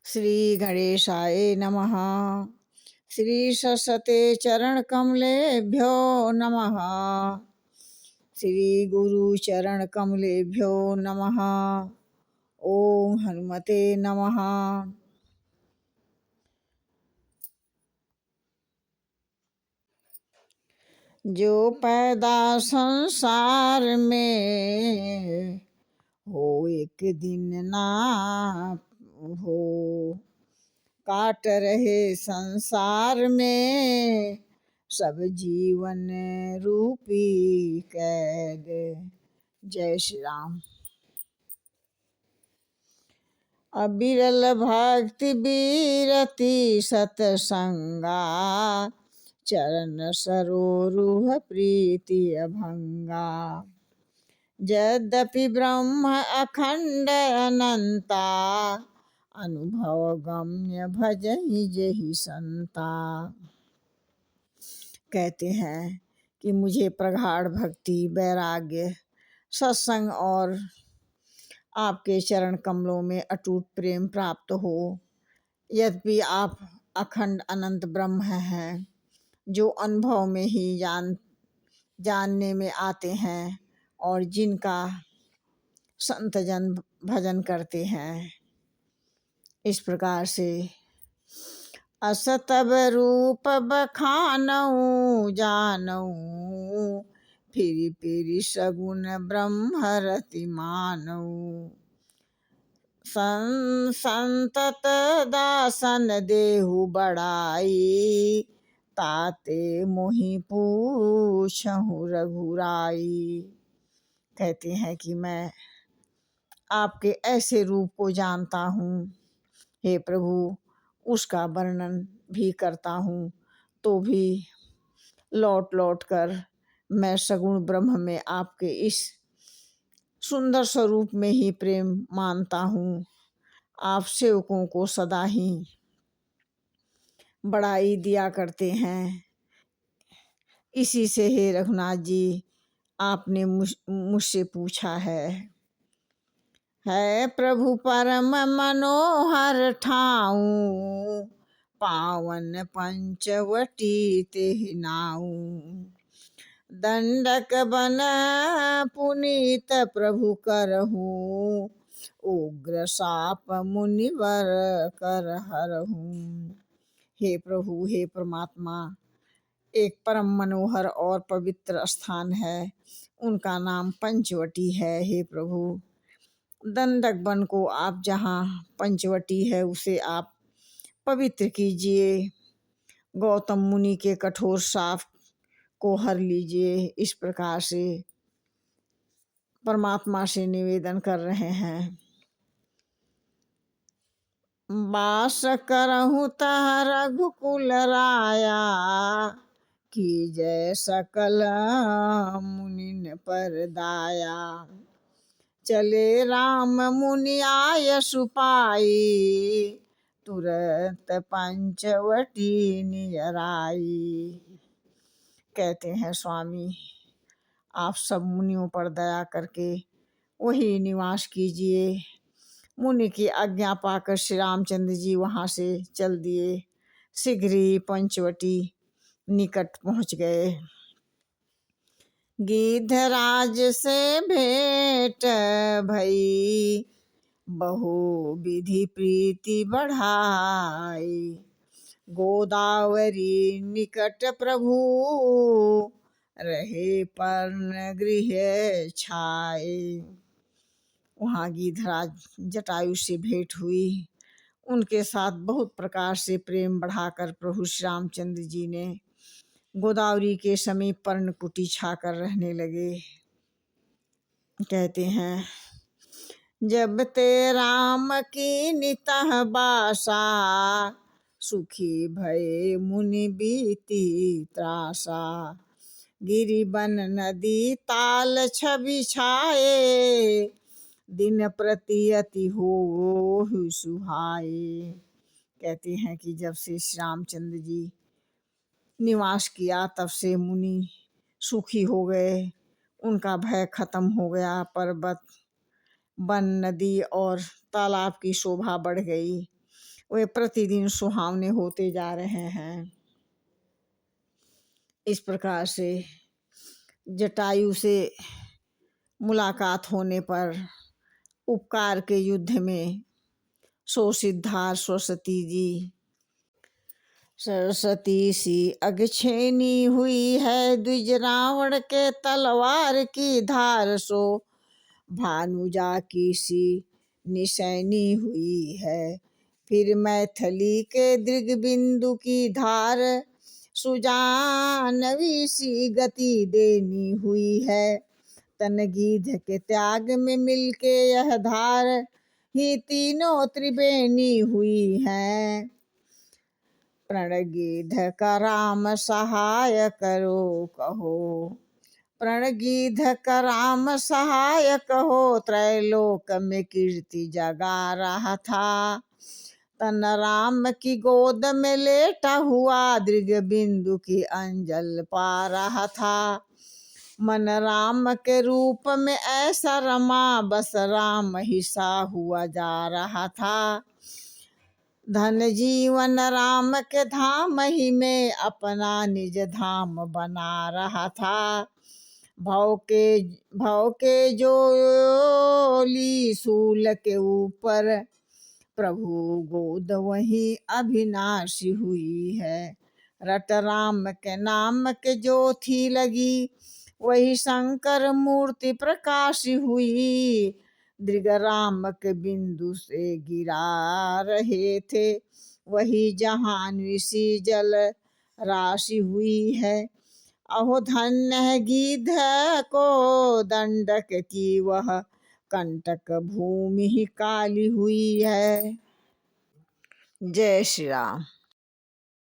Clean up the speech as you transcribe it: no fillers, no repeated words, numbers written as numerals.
श्री गणेशाय नमः। श्री सरस्वते चरण कमलेभ्यो नमः। श्री गुरु चरण कमलेभ्यो नमः। ओम हनुमते नमः। जो पैदा संसार में हो एक दिन ना हो, काट रहे संसार में सब जीवन रूपी कैद। जय श्री राम। अबिरल भक्ति बीरति सतसंगा, चरण सरोरुह प्रीति अभंगा। यद्यपि ब्रह्म अखंड अनंता, अनुभव गम्य भजहि जेहि संता। कहते हैं कि मुझे प्रगाढ़ भक्ति, वैराग्य, सत्संग और आपके चरण कमलों में अटूट प्रेम प्राप्त हो। यद्यपि आप अखंड अनंत ब्रह्म हैं, जो अनुभव में ही जानने में आते हैं और जिनका संत जन भजन करते हैं। इस प्रकार से असतब रूप बखानऊ जानऊ, फिर फिर सगुन ब्रह्म रति मानऊ। संतत दासन देहु बड़ाई, ताते मोहि पूछहु रघुराई। कहते हैं कि मैं आपके ऐसे रूप को जानता हूँ, हे प्रभु, उसका वर्णन भी करता हूँ, तो भी लौट लौट कर मैं सगुण ब्रह्म में आपके इस सुंदर स्वरूप में ही प्रेम मानता हूँ। आप सेवकों को सदा ही बड़ाई दिया करते हैं। इसी से हे रघुनाथ जी, आपने मुझसे पूछा है प्रभु परम मनोहर ठाऊं, पावन पंचवटी तेहि नाऊं। दंडक बन पुनीत प्रभु करहु, उग्र साप मुनिवर कर हरहु। हे प्रभु, हे परमात्मा, एक परम मनोहर और पवित्र स्थान है, उनका नाम पंचवटी है। हे प्रभु, दंडक वन को आप जहाँ पंचवटी है उसे आप पवित्र कीजिए, गौतम मुनि के कठोर शाप को हर लीजिए। इस प्रकार से परमात्मा से निवेदन कर रहे हैं। वास करहु तह रघुकुल राया, कीजय सकल मुनिन पर दाया। चले राम मुनि आय सुपाई, तुरत पंचवटी नियर आई। कहते हैं स्वामी, आप सब मुनियों पर दया करके वही निवास कीजिए। मुनि की आज्ञा पाकर श्री रामचंद्र जी वहाँ से चल दिए। शीघ्र ही पंचवटी निकट पहुँच गए। गिद्धराज से भेंट भई, बहु विधि प्रीति बढ़ाई। गोदावरी निकट प्रभु, रहे पर्ण गृह छाए। वहाँ गिद्धराज जटायु से भेंट हुई। उनके साथ बहुत प्रकार से प्रेम बढ़ाकर प्रभु श्री रामचंद्र जी ने गोदावरी के समीप पर्णकुटी छाकर रहने लगे। कहते हैं, जब ते राम की नितह बासा, सुखी भये मुनि बीती त्रासा। गिरि बन नदी ताल छवि छाए, दिन प्रति अति हो सुहाए। कहते हैं कि जब से श्री रामचंद्र जी निवास किया तब से मुनि सुखी हो गए, उनका भय खत्म हो गया। पर्वत, वन, नदी और तालाब की शोभा बढ़ गई। वे प्रतिदिन सुहावने होते जा रहे हैं। इस प्रकार से जटायु से मुलाकात होने पर उपकार के युद्ध में सिद्धार्थ सरस्वती जी, सरस्वती सी अगछेनी हुई है, द्विज रावण के तलवार की धार, सो भानुजा की सी निशैनी हुई है। फिर मैथिली के दृग बिंदु की धार, सुजानवी सी गति देनी हुई है। तनगीध के त्याग में मिलके यह धार, ही तीनों त्रिवेणी हुई है। प्रणगीध का राम सहाय करो कहो, प्रणगीध का राम सहाय कहो, त्रैलोक में कीर्ति जगा रहा था। तन राम की गोद में लेटा हुआ, दृग बिंदु की अंजल पा रहा था। मन राम के रूप में ऐसा रमा, बस राम ही सा हुआ जा रहा था। धन जीवन राम के धाम ही में, अपना निज धाम बना रहा था। भव के जोली सूल के ऊपर, प्रभु गोद वही अविनाशी हुई है। रट राम के नाम के जो थी लगी, वही शंकर मूर्ति प्रकाशी हुई। दृग राम के बिंदु से गिरा रहे थे, वही जहान्वी सी जल राशि हुई है। अहो धन्य है गीध को दंडक की, वह कंटक भूमि ही काली हुई है। जय श्री राम।